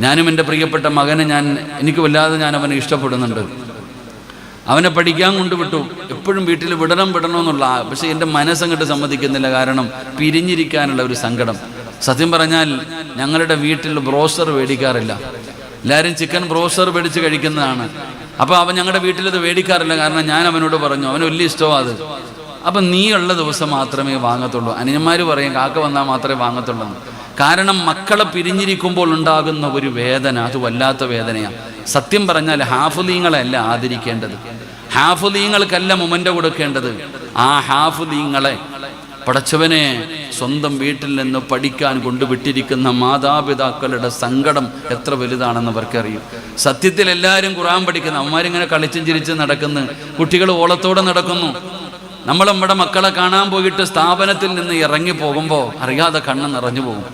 ഞാനും എൻ്റെ പ്രിയപ്പെട്ട മകനെ എനിക്ക് വല്ലാതെ അവനെ ഇഷ്ടപ്പെടുന്നുണ്ട്. അവനെ പഠിക്കാൻ കൊണ്ടുവിട്ടു. എപ്പോഴും വീട്ടിൽ വിടണമെന്നുള്ള, പക്ഷേ എൻ്റെ മനസ്സങ്ങോട്ട് സമ്മതിക്കുന്നില്ല. കാരണം പിരിഞ്ഞിരിക്കാനുള്ള ഒരു സങ്കടം. സത്യം പറഞ്ഞാൽ ഞങ്ങളുടെ വീട്ടിൽ ബ്രോസ്റ്റർ മേടിക്കാറില്ല. എല്ലാവരും ചിക്കൻ ബ്രോസ്റ്റർ മേടിച്ച് കഴിക്കുന്നതാണ്. അപ്പോൾ അവൻ ഞങ്ങളുടെ വീട്ടിലത് മേടിക്കാറില്ല. കാരണം ഞാൻ അവനോട് പറഞ്ഞു, അവന് വലിയ ഇഷ്ടമാണ് അത്. അപ്പം നീ ഉള്ള ദിവസം മാത്രമേ വാങ്ങത്തുള്ളൂ. അനിയന്മാർ പറയും കാക്ക വന്നാൽ മാത്രമേ വാങ്ങത്തുള്ളൂ. കാരണം മക്കളെ പിരിഞ്ഞിരിക്കുമ്പോൾ ഉണ്ടാകുന്ന ഒരു വേദന, അത് വല്ലാത്ത വേദനയാണ്. സത്യം പറഞ്ഞാൽ ഹാഫിളീങ്ങളെയല്ല ആദരിക്കേണ്ടത്, ഹാഫിളീങ്ങൾക്കല്ല മൊമെൻ്റ് കൊടുക്കേണ്ടത്. ആ ഹാഫിളീങ്ങളെ പടച്ചവനെ സ്വന്തം വീട്ടിൽ നിന്ന് പഠിക്കാൻ കൊണ്ടുവിട്ടിരിക്കുന്ന മാതാപിതാക്കളുടെ സങ്കടം എത്ര വലുതാണെന്ന് അവർക്കറിയും. സത്യത്തിൽ എല്ലാവരും ഖുർആൻ പഠിക്കുന്നു, അവന്മാരിങ്ങനെ കളിച്ചും ചിരിച്ചും നടക്കുന്നു, കുട്ടികൾ ഓളത്തോടെ നടക്കുന്നു. നമ്മൾ നമ്മുടെ മക്കളെ കാണാൻ പോയിട്ട് സ്ഥാപനത്തിൽ നിന്ന് ഇറങ്ങി പോകുമ്പോൾ അറിയാതെ കണ്ണ് നിറഞ്ഞു പോകും.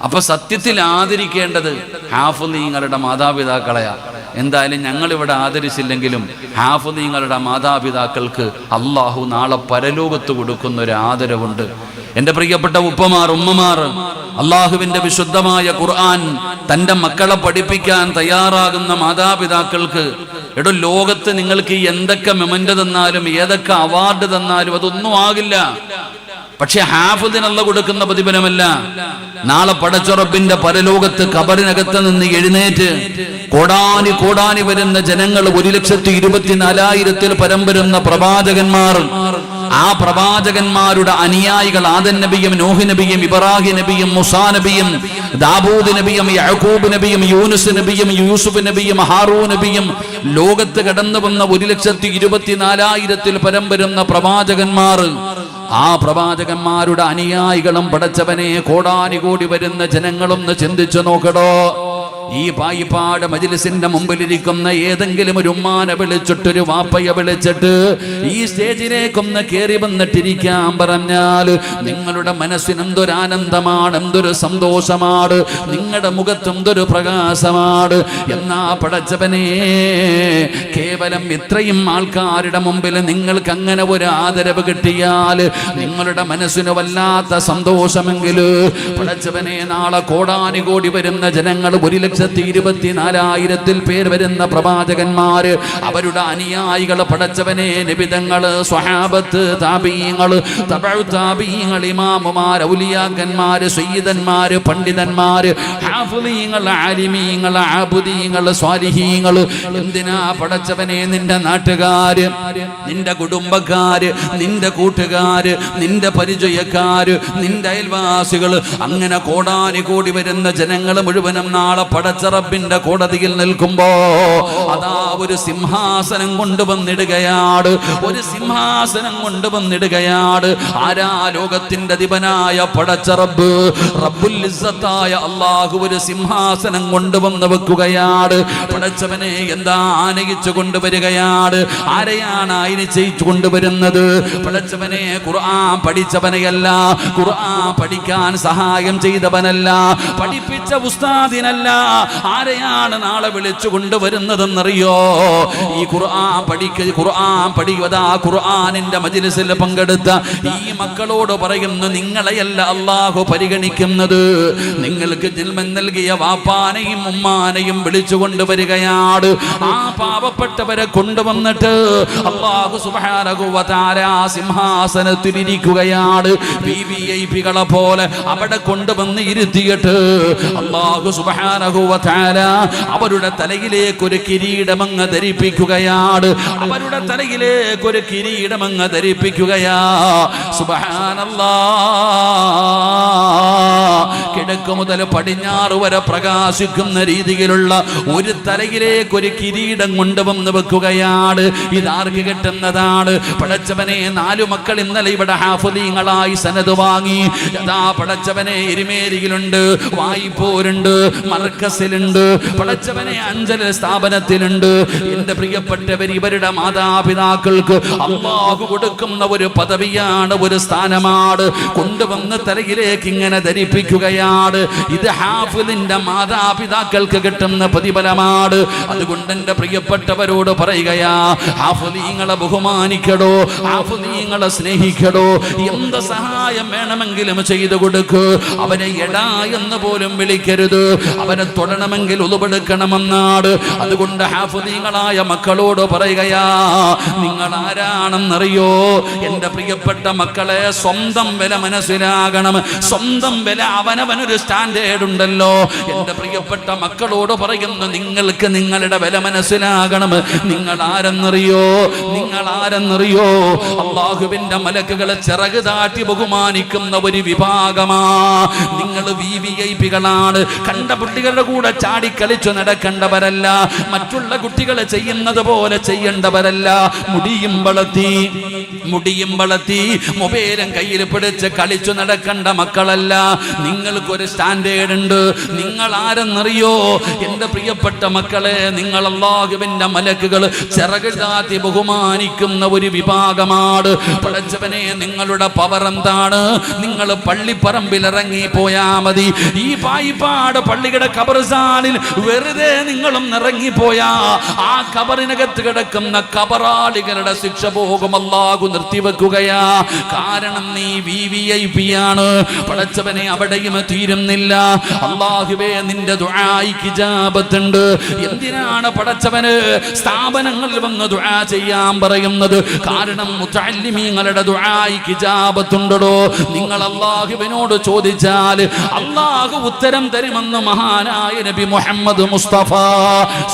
അപ്പോൾ സത്യത്തിൽ ആദരിക്കേണ്ടത് ഹാഫിളീങ്ങളുടെ മാതാപിതാക്കളെയാ. എന്തായാലും ഞങ്ങളിവിടെ ആദരിച്ചില്ലെങ്കിലും ഹാഫിളീങ്ങളുടെ മാതാപിതാക്കൾക്ക് അള്ളാഹു നാളെ പരലോകത്ത് കൊടുക്കുന്ന ഒരു ആദരവുണ്ട്. എൻ്റെ പ്രിയപ്പെട്ട ഉപ്പമാർ, ഉമ്മമാർ, അള്ളാഹുവിൻ്റെ വിശുദ്ധമായ ഖുർആൻ തൻ്റെ മക്കളെ പഠിപ്പിക്കാൻ തയ്യാറാകുന്ന മാതാപിതാക്കൾക്ക്, ലോകത്ത് നിങ്ങൾക്ക് എന്തൊക്കെ മെമൻ്റ് തന്നാലും ഏതൊക്കെ അവാർഡ് തന്നാലും അതൊന്നും ആകില്ല. പക്ഷെ ഹാഫിദിനുള്ള കൊടുക്കുന്ന പ്രതിഫലമല്ല. നാളെ പടച്ച റബ്ബിന്റെ പരലോകത്ത് ഖബറിനകത്ത് നിന്ന് എഴുന്നേറ്റ് കോടാനി വരുന്ന ജനങ്ങൾ, 1,24,000 പരം വരുന്ന പ്രവാചകന്മാർ, ആ പ്രവാചകന്മാരുടെ അനുയായികൾ, ആദം നബിയും നൂഹ് നബിയും ഇബ്രാഹിം നബിയും മൂസാ നബിയും ദാവൂദ് നബിയും യാക്കൂബ് നബിയും യൂനുസ് നബിയും യൂസുഫ് നബിയും ഹാറൂൻ നബിയും, ലോകത്ത് കടന്നു വന്ന 1,24,000 പരം വരുന്ന പ്രവാചകന്മാർ, ആ പ്രവാചകന്മാരുടെ അനുയായികളും പടച്ചവനെ കോടാനുകോടി വരുന്ന ജനങ്ങളൊന്ന് ചിന്തിച്ചു നോക്കടോ. ഈ പായിപ്പാട് മജ്ലിസിന്റെ മുമ്പിലിരിക്കുന്ന ഏതെങ്കിലും ഒരു ഉമ്മാനെ വിളിച്ചിട്ട്, ഒരു വാപ്പയെ വിളിച്ചിട്ട് ഈ സ്റ്റേജിലേക്കൊന്ന് കയറി വന്നിട്ടിരിക്കാൻ പറഞ്ഞാൽ നിങ്ങളുടെ മനസ്സിന് എന്തൊരാനന്ദമാണ്, എന്തൊരു സന്തോഷമാണ്, നിങ്ങളുടെ മുഖത്ത് എന്തൊരു പ്രകാശമാണ്. എന്നാ പടച്ചവനെ, കേവലം ഇത്രയും ആൾക്കാരുടെ മുമ്പിൽ നിങ്ങൾക്ക് അങ്ങനെ ഒരു ആദരവ് കിട്ടിയാൽ നിങ്ങളുടെ മനസ്സിന് വല്ലാത്ത സന്തോഷമെങ്കിൽ, പടച്ചവനെ നാളെ കോടാനുകോടി വരുന്ന ജനങ്ങൾ, 1,24,000 പേർ വരുന്ന പ്രവാചകന്മാര്, അവരുടെ അനുയായികൾ, പടച്ചവനെ നിബിതങ്ങള്, സ്വഹാബത്ത്, താബീങ്ങൾ, തബഉ താബീങ്ങൾ, ഇമാമുമാർ, ഔലിയാക്കന്മാര്, സയ്യിദന്മാര്, പണ്ഡിതന്മാര്, ഹാഫിളീങ്ങൾ, ആലിമീങ്ങൾ, ആബുദീങ്ങൾ, സ്വാലിഹീങ്ങൾ, എന്തിനാ പടച്ചവനെ നിന്റെ നാട്ടുകാര്, നിന്റെ കുടുംബക്കാര്, നിന്റെ കൂട്ടുകാര്, നിന്റെ പരിചയക്കാര്, നിന്റെ അയൽവാസികൾ, അങ്ങനെ കോടാനുകോടി വരുന്ന ജനങ്ങൾ മുഴുവനും നാളെ പടച്ച റബ്ബിന്റെ കോടതിയിൽ നിൽക്കുമ്പോ അതാ ഒരു സിംഹാസനം കൊണ്ടുവന്നിടുകയാണ്, ഒരു സിംഹാസനം കൊണ്ടുവന്നിടുകയാണ്. ആരാ? ലോകത്തിന്റെ അധിപനായ പടച്ച റബ്ബ്, റബ്ബുൽ ഇസ്സത്തായ അല്ലാഹു ഒരു സിംഹാസനം കൊണ്ടുവന്ന് വെക്കുകയാണ്. പടച്ചവനെ എന്താ ആനയിച്ചു കൊണ്ടുവരികയാണ്. ആരെയാണ് ആനയിച്ചു കൊണ്ടുവരുന്നത്? പടച്ചവനെ ഖുർആൻ പഠിച്ചവനെയല്ല, ഖുർആൻ പഠിക്കാൻ സഹായം ചെയ്തവനല്ല, പഠിപ്പിച്ച ഉസ്താദിനല്ല. ആരെയാണ് നാളെ വിളിച്ചു കൊണ്ടുവരുന്നതെന്നറിയോ? ഈ ഖുർആൻ പഠിക്കതാ ഖുർആനിന്റെ മജ്ലിസിൽ പങ്കെടുത്ത ഈ മക്കളോട് പറയുന്നു, നിങ്ങളെയല്ല അല്ലാഹു പരിഗണിക്കുന്നത്, നിങ്ങൾക്ക് ജന്മം നൽകിയ വാപ്പാനെയും ഉമ്മാനെയും വിളിച്ചു കൊണ്ടുവരികയാണ്. ആ പാവപ്പെട്ടവരെ കൊണ്ടുവന്നിട്ട് അല്ലാഹു സുബ്ഹാനഹു വ തആല സിംഹാസനത്തിലിരിക്കുകയാണ്. വിഐപികളെ പോലെ അവിടെ കൊണ്ടുവന്ന് ഇരുത്തിയിട്ട് അല്ലാഹു സുബ്ഹാനഹു വ തആല അവരുടെ തലയിലേക്ക് ഒരു കിരീടമങ്ങ് ധരിപ്പിക്കുകയാണ്. അവരുടെ തലയിലേക്ക് ഒരു കിരീടമങ്ങ് ധരിപ്പിക്കുകയാ. സുബ്ഹാനല്ലാഹ്. കിഴക്ക് മുതൽ പടിഞ്ഞാറ് വരെ പ്രകാശിക്കുന്ന രീതിയിലുള്ള ഒരു തലയിലേക്ക് ഒരു കിരീടം കൊണ്ടുവന്ന് വെക്കുകയാണ്. ഇതാർക്ക് കിട്ടുന്നതാണ്? പടച്ചവനെ, 4 മക്കൾ ഇന്നലെ ഇവിടെ ഹാഫിളീങ്ങളായി സനദ് വാങ്ങി. യഥാ പടച്ചവനെ എരുമേലിയിലുണ്ട്, വായ്പോരുണ്ട്, മർക്കസിലുണ്ട്, പടച്ചവനെ അഞ്ചൽ സ്ഥാപനത്തിലുണ്ട്. എന്റെ പ്രിയപ്പെട്ടവർ, ഇവരുടെ മാതാപിതാക്കൾക്ക് അല്ലാഹു കൊടുക്കുന്ന ഒരു പദവിയാണ്, ഒരു സ്ഥാനമാണ്. കൊണ്ടുവന്ന് തലയിലേക്ക് ഇങ്ങനെ ധരിപ്പിക്കുകയാണ്. പഠിപ്പിക്കുകയാണ്. ഇത് ഹാഫിളിന്റെ മാതാപിതാക്കൾക്ക് കിട്ടുന്ന പ്രതിഫലമാണ്. അതുകൊണ്ട് എന്റെ പ്രിയപ്പെട്ടവരോട് പറയുകയാ, ഹാഫിളീങ്ങളെ ബഹുമാനിക്കടോ, ഹാഫിളീങ്ങളെ സ്നേഹിക്കടോ. എന്ത് സഹായം വേണമെങ്കിലും ചെയ്തു കൊടുക്കൂ. അവനെ എടാ എന്ന് പോലും വിളിക്കരുത്. അവനെ തൊടണമെങ്കിൽ ഉളുവെടുക്കണമെന്നാണ്. അതുകൊണ്ട് ഹാഫിളീങ്ങളായ മക്കളോട് പറയുകയാ, നിങ്ങൾ ആരാണെന്നറിയോ? എന്റെ പ്രിയപ്പെട്ട മക്കളെ, സ്വന്തം വില മനസ്സിലാകണം. സ്വന്തം വില അവനവനൊരു സ്റ്റാൻഡേർഡ് ഉണ്ടല്ലോ. എന്റെ പ്രിയപ്പെട്ട മക്കളോട് പറയുന്നു, നിങ്ങൾക്ക് നിങ്ങളുടെ വില മനസ്സിലാകണം. നിങ്ങൾ ആരെന്നറിയോ? നിങ്ങൾ ആരെന്നറിയോ? അല്ലാഹുവിന്റെ മലക്കുകളെ ചിറക് താട്ടി ബഹുമാനിക്കുന്ന ഒരു വിഭാഗമാ നിങ്ങൾ. വിവിഐപികളാണ്. കണ്ട കുട്ടികളുടെ കൂടെ ചാടിക്കളിച്ചു നടക്കേണ്ടവരല്ല. മറ്റുള്ള കുട്ടികൾ ചെയ്യുന്നത് പോലെ ചെയ്യേണ്ടവരല്ല. മുടിയും വളർത്തി മൊബൈലും കയ്യിൽ പിടിച്ച് കളിച്ചു നടക്കേണ്ട മക്കളല്ല. നിങ്ങൾക്കൊരു സ്റ്റാൻഡേർഡ് ഉണ്ട്. നിങ്ങൾ ആരെന്നറിയോ? എന്റെ പ്രിയപ്പെട്ട മക്കളെ, നിങ്ങൾ അല്ലാഹുവിന്റെ മലക്കുകൾ ചിറക് താത്തി ബഹുമാനിക്കുന്ന ഒരു വിഭാഗമാണ്. പടച്ചവനെ, നിങ്ങളുടെ പവർ എന്താണ്? നിങ്ങൾ പള്ളിപ്പറമ്പിൽ ഇറങ്ങി പോയാ മതി. ഈ പായിപ്പാട് പള്ളിയുടെ ഖബർസ്ഥാനിൽ വെറുതെ നിങ്ങളും ഇറങ്ങിപ്പോയാ ആ ഖബറിനകത്ത് കിടക്കുന്ന ഖബറാളികളുടെ ശിക്ഷ പോകും അല്ലാഹു നിർത്തിവെക്കുകയാ. കാരണം നീ വിവിഐപി ആണ്. പടച്ചവനെ, അവിടെയും തീരുന്നില്ല. അല്ലാഹുവേ, നിന്റെ ദുആയ്ക്ക് ഇജാബത്തുണ്ട്. എന്തിനാണ് പടച്ചവന് സ്ഥാപനങ്ങളിൽ വന്ന് ദുആ ചെയ്യാൻ പറയുന്നത്? കാരണം മുതഅല്ലിമീങ്ങളുടെ ദുആയ്ക്ക് ഇജാബത്തുണ്ടോ? നിങ്ങൾ അല്ലാഹുവിനോട് ചോദിച്ചാൽ അല്ലാഹു ഉത്തരം തരുമെന്ന് മഹാനായ നബി മുഹമ്മദ് മുസ്തഫ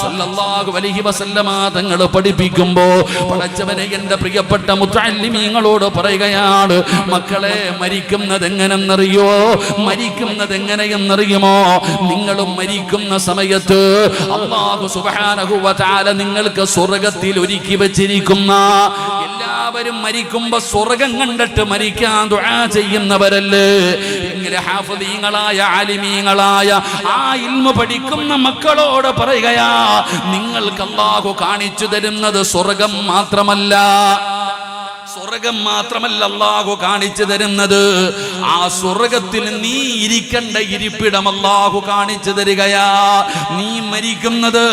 സല്ലല്ലാഹു അലൈഹി വസല്ലമ തങ്ങൾ പഠിപ്പിക്കുമ്പോ പടച്ചവനെ, എന്റെ പ്രിയപ്പെട്ട മുതഅല്ലിമീങ്ങളോട് പറയുകയാണ്, മക്കളെ, മരിക്കുന്നത് എങ്ങനെന്നറിയോ? മരിക്കുന്നത് എങ്ങനെയെന്നറിയുമോ? നിങ്ങളും മരിക്കുന്ന സമയത്ത് അല്ലാഹു സുബ്ഹാനഹു വ തആല നിങ്ങൾക്ക് സ്വർഗ്ഗത്തിൽ ഒരുക്കി വെച്ചിരിക്കുന്ന, എല്ലാവരും മരിക്കുമ്പോ സ്വർഗ്ഗം കണ്ടിട്ട് മരിക്കാൻ ദുആ ചെയ്യുന്നവരല്ലേ? എങ്കിലും ഹാഫിളീങ്ങളായ ആലിമീങ്ങളായ ആ ഇൽമു പഠിക്കുന്ന മക്കളോട് പറയുകയാ, നിങ്ങൾക്ക് അല്ലാഹു കാണിച്ചു തരുന്നത് സ്വർഗ്ഗം മാത്രമല്ല. സ്വർഗം മാത്രമല്ല അല്ലാഹു കാണിച്ചു തരുന്നത്, ആ സ്വർഗത്തിൽ നീ ഇരിക്കേണ്ട ഇരിപ്പിടം അല്ലാഹു കാണിച്ചു തരികയാ. നീ മരിക്കുന്നത്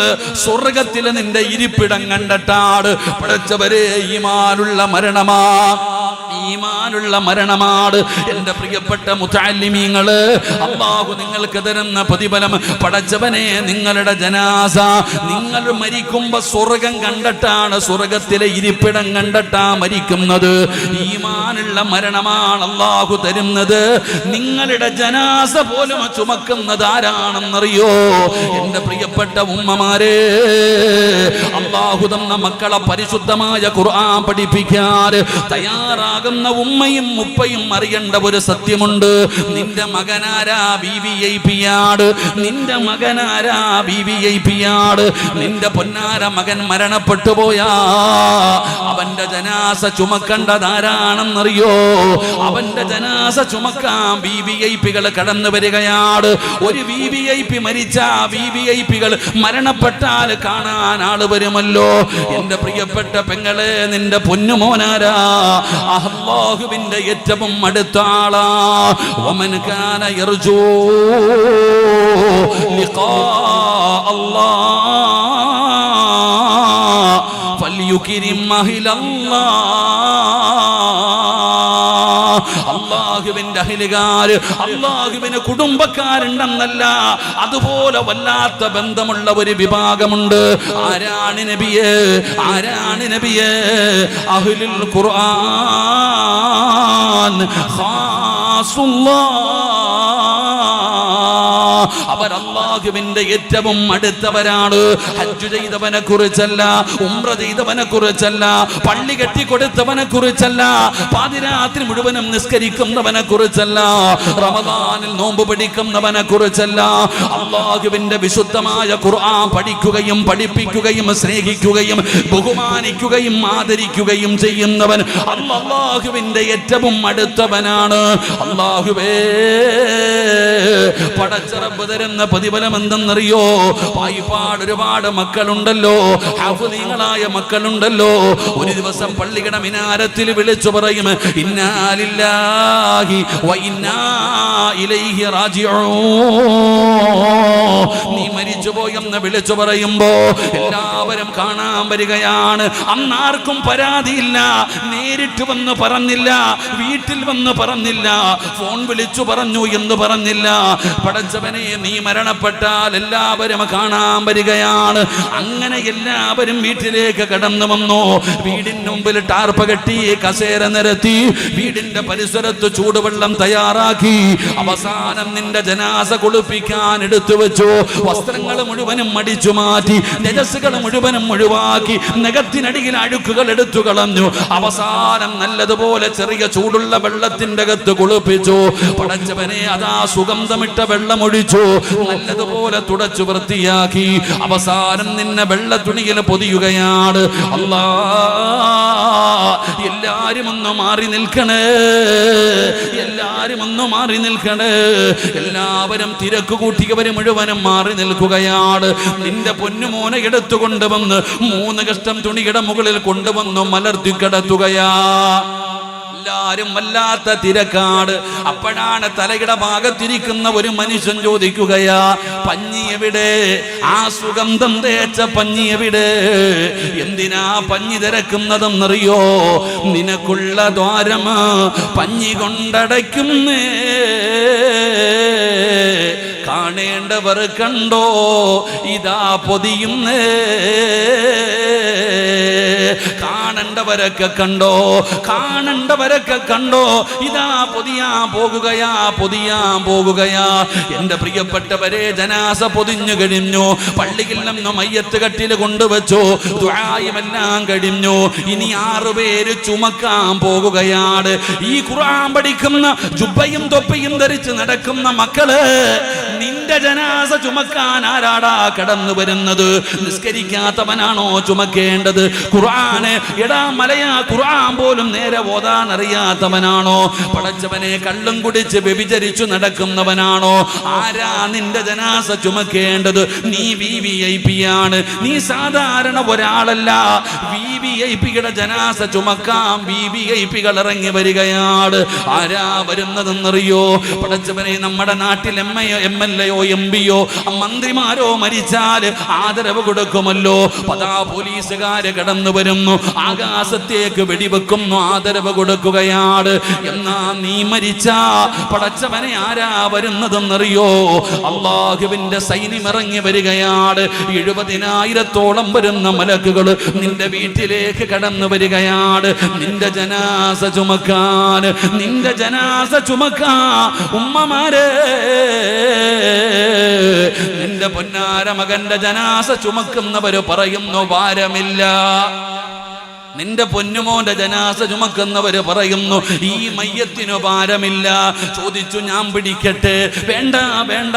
സ്വർഗത്തിൽ നിന്റെ ഇരിപ്പിടം കണ്ടിട്ടാണ്. പടച്ചവരെ, ഈമാനുള്ള മരണമാ, ഈമാനുള്ള മരണമാണ്. എന്റെ പ്രിയപ്പെട്ട മുതഅല്ലിമീങ്ങള്, അല്ലാഹു നിങ്ങൾക്ക് തരുന്ന പ്രതിഫലം, പടച്ചവനെ, നിങ്ങളുടെ ജനാസ നിങ്ങൾ മരിക്കുമ്പോ സ്വർഗം കണ്ടിട്ടാണ്, സ്വർഗത്തിലെ ഇരിപ്പിടം കണ്ടിട്ടാ മരിക്കുന്നത്. ഈമാനുള്ള മരണമാണ് അല്ലാഹു തരുന്നത്. നിങ്ങളുടെ ജനാസ പോലും ചുമക്കുന്നത് ആരാണെന്നറിയോ? എന്റെ പ്രിയപ്പെട്ട ഉമ്മമാരെ, അല്ലാഹു തന്ന മക്കളെ പരിശുദ്ധമായ ഖുർആൻ പഠിപ്പിക്കാൻ തയ്യാറാകുന്ന ഉമ്മയും ഉപ്പയും അറിയേണ്ട ഒരു സത്യമുണ്ട്. നിന്റെ മകനാരാ? വിവിഐപിയാണ്. നിന്റെ മകനാരാ? വിവിഐപിയാണ്. നിന്റെ പൊന്നാര മകൻ മരണപ്പെട്ടു പോയാ അവന്റെ ജനാസ ചുമക്കേണ്ടതാരാണെന്നറിയോ? അവന്റെ ജനാസ ചുമക്കാൻ വിവിഐപികൾ കടന്നു വരികയാണ്. ഒരു വിവിഐപി മരിച്ച വിവിഐപികൾ മരണപ്പെട്ടാൽ കാണാൻ ആള് വരുമല്ലോ. എന്റെ പ്രിയപ്പെട്ട പെങ്ങളെ, നിന്റെ പൊന്നുമോനാരാ? അല്ലാഹുവിന്റെ ഏറ്റവും അടുത്ത ആളാ. വമൻ കാന യർജൂ ലിഖാ അല്ലാഹ് ഫൽയുക്രിം അഹ്ലല്ലാഹ്. അല്ലാഹുവിന്റെ അഹ്ലുകാര്, അല്ലാഹുവിന് കുടുംബക്കാരുണ്ടെന്നല്ല, അതുപോലെ വല്ലാത്ത ബന്ധമുള്ള ഒരു വിഭാഗമുണ്ട്. ആരാണ് നബിയേ? ആരാണ് നബിയേ? അഹ്ലുൽ ഖുർആൻ ഖാസുല്ലാഹ്. അവർ അല്ലാഹുവിന്റെ ഏറ്റവും അടുത്തവരാണ്. ഹജ്ജ് ചെയ്തവനെ കുറിച്ചല്ല, ഉംറ ചെയ്തവനെ കുറിച്ചല്ല, പള്ളി കെട്ടിക്കൊടുത്തവനെ കുറിച്ചല്ല, പാതിരാത്രി മുഴുവനും നിസ്കരിക്കുന്നവനെ കുറിച്ചല്ല, റമദാനിൽ നോമ്പ് പിടിക്കുന്നവനെ കുറിച്ചല്ല. അല്ലാഹുവിന്റെ വിശുദ്ധമായ ഖുർആൻ പഠിക്കുകയും പഠിപ്പിക്കുകയും സ്നേഹിക്കുകയും ബഹുമാനിക്കുകയും ആദരിക്കുകയും ചെയ്യുന്നവൻ അല്ലാഹുവിന്റെ ഏറ്റവും അടുത്തവനാണ്. അല്ലാഹുവേ, പടച്ചറ റബ്ബ് തരുന്ന പ്രതിഫലം എന്തെന്നറിയോ? വായ്പാട് ഒരുപാട് മക്കളുണ്ടല്ലോ, ഹാഫിളീങ്ങളായ മക്കളുണ്ടല്ലോ, ഒരു ദിവസം പള്ളിയുടെ മിനാരത്തിൽ വിളിച്ചു പറയും ഇന്നാ ലില്ലാഹി വ ഇന്നാ ഇലൈഹി റാജിഊൻ. നീ മരിച്ചുപോയെന്ന് വിളിച്ചു പറയുമ്പോ എല്ലാവരും കാണാൻ വരികയാണ്. അന്നാർക്കും പരാതിയില്ല, നേരിട്ട് വന്ന് പറഞ്ഞില്ല, വീട്ടിൽ വന്ന് പറഞ്ഞില്ല, ഫോൺ വിളിച്ചു പറഞ്ഞു എന്ന് പറഞ്ഞില്ല. പടച്ചവനെ, നീ മരണപ്പെട്ടാൽ എല്ലാവരും കാണാൻ വരികയാണ്. അങ്ങനെ എല്ലാവരും വീട്ടിലേക്ക് കടന്നു വന്നു. വീടിന് മുമ്പിൽ ടാർപ്പ കെട്ടി, കസേര നിരത്തി, വീടിന്റെ പരിസരത്ത് ചൂടുവെള്ളം തയ്യാറാക്കി. അവസാനം നിന്റെ ജനാസ കുളിപ്പിക്കാൻ എടുത്തു വെച്ചു. വസ്ത്രങ്ങൾ മുഴുവനും അടിച്ചു മാറ്റി, നജസ്സുകൾ മുഴുവനും ഒഴിവാക്കി, നഖത്തിനടിയിൽ അഴുക്കുകൾ എടുത്തു കളഞ്ഞു. അവസാനം നല്ലതുപോലെ ചെറിയ ചൂടുള്ള വെള്ളത്തിന്റെ അകത്ത് കുളിപ്പിച്ചു. പടച്ചവനെ, അതാ സുഗന്ധമിട്ട വെള്ളം ഒഴിച്ചു, നല്ലതുപോലെ തുടച്ചു വൃത്തിയാക്കി. അവസാനം നിന്നെ വെള്ള തുണിയിൽ പൊതിയുകയാണ്. അല്ലാ, എല്ലാരും ഒന്ന് മാറി നിൽക്കണേ, എല്ലാരും ഒന്ന് മാറി നിൽക്കണേ. എല്ലാവരും തിരക്ക് കൂട്ടിയവര് മുഴുവനും മാറി നിൽക്കുകയാണ്. നിന്റെ പൊന്നുമോനെ എടുത്തുകൊണ്ട് വന്ന് 3 കഷ്ടം തുണിയുടെ മുകളിൽ കൊണ്ടുവന്നു മലർത്തി കിടത്തുകയാ. എല്ലാരും വല്ലാത്ത തിരക്കാട്. അപ്പോഴാണ് തലയുടെ ഭാഗത്തിരിക്കുന്ന ഒരു മനുഷ്യൻ ചോദിക്കുകയാ, പഞ്ഞി എവിടെ? ആ സുഗന്ധം തേച്ച പഞ്ഞി എവിടെ? എന്തിനാ പഞ്ഞി തിരക്കുന്നതെന്നറിയോ? നിനക്കുള്ള ദ്വാരം പഞ്ഞി കൊണ്ടടയ്ക്കുന്നേ, കാണേണ്ടവർ കണ്ടോ ഇതാ പൊതിയുന്നേ, കാണേണ്ടവരൊക്കെ കണ്ടോ, കാണേണ്ടവരൊക്കെ കണ്ടോ, ഇതാ പൊതിയാൻ പോകുകയാ, പൊതിയാൻ പോകുകയാ. എന്റെ പ്രിയപ്പെട്ടവരെ, ജനാസ പൊതിഞ്ഞു കഴിഞ്ഞു. പള്ളിയിൽ നിന്ന് മയ്യത്ത് കട്ടിൽ കൊണ്ടുവച്ചു, ദുആയുമെല്ലാം കഴിഞ്ഞു. ഇനി 6 പേര് ചുമക്കാൻ പോകുകയാണ്. ഈ ഖുർആൻ പഠിക്കുന്ന, ജുബ്ബയും തൊപ്പിയും ധരിച്ച് നടക്കുന്ന മക്കള്, നിന്റെ ജനാസ ചുമക്കാൻ ആരാടാ കടന്നു വരുന്നത്? നിസ്കരിക്കാത്തവനാണോ ചുമക്കേണ്ടത്? ഖുർആന് എടാ മലയാ ഖുർആൻ പോലും നേരെ ഓതാൻ അറിയാത്തവനാണോ? പടച്ചവനെ, കള്ളും കുടിച്ച് വ്യഭിചരിച്ചു നടക്കുന്നവനാണോ? ആരാ നിന്റെ ജനാസ ചുമക്കേണ്ടത്? നീ VVIP ആണ്, നീ സാധാരണ ഒരാളല്ല. VVIPയുടെ ജനാസ ചുമക്കാൻ VVIPകൾ ഇറങ്ങി വരികയാണ്. ആരാ വരുന്നതെന്നറിയോ? പടച്ചവനെ, നമ്മുടെ നാട്ടിൽ MLAയോ MPയോ മന്ത്രിമാരോ മരിച്ചാൽ ആദരവ് കൊടുക്കുമല്ലോ. പതാ പോലീസുകാര് കടന്നു വരുന്നു, ആകാശത്തേക്ക് വെടിവെക്കുന്നു, ആദരവ് കൊടുക്കുകയാണ്. എന്നാ നീ മരിച്ചാ പടച്ചവനെ ആരാ വരുന്നതെന്നറിയോ? അള്ളാഹുവിന്റെ സൈന്യം ഇറങ്ങി വരികയാണ്. 70,000-ഓളം വരുന്ന മലക്കുകൾ നിന്റെ വീട്ടിലേക്ക് കടന്നു വരികയാണ്. നിന്റെ ജനാസ ചുമക്കാൻ, നിന്റെ ജനാസ ചുമക്കാൻ. ഉമ്മമാരെ, നിന്റെ പൊന്നാര മകന്റെ ജനാസ ചുമക്കുന്നവര് പറയുന്നു ഭാരമില്ല. നിന്റെ പൊന്നുമോന്റെ ജനാസ ചുമക്കുന്നവര് പറയുന്നു ഈ മയ്യത്തിനു ഭാരമില്ല. ചോദിച്ചു, ഞാൻ പിടിക്കട്ടെ? വേണ്ട വേണ്ട,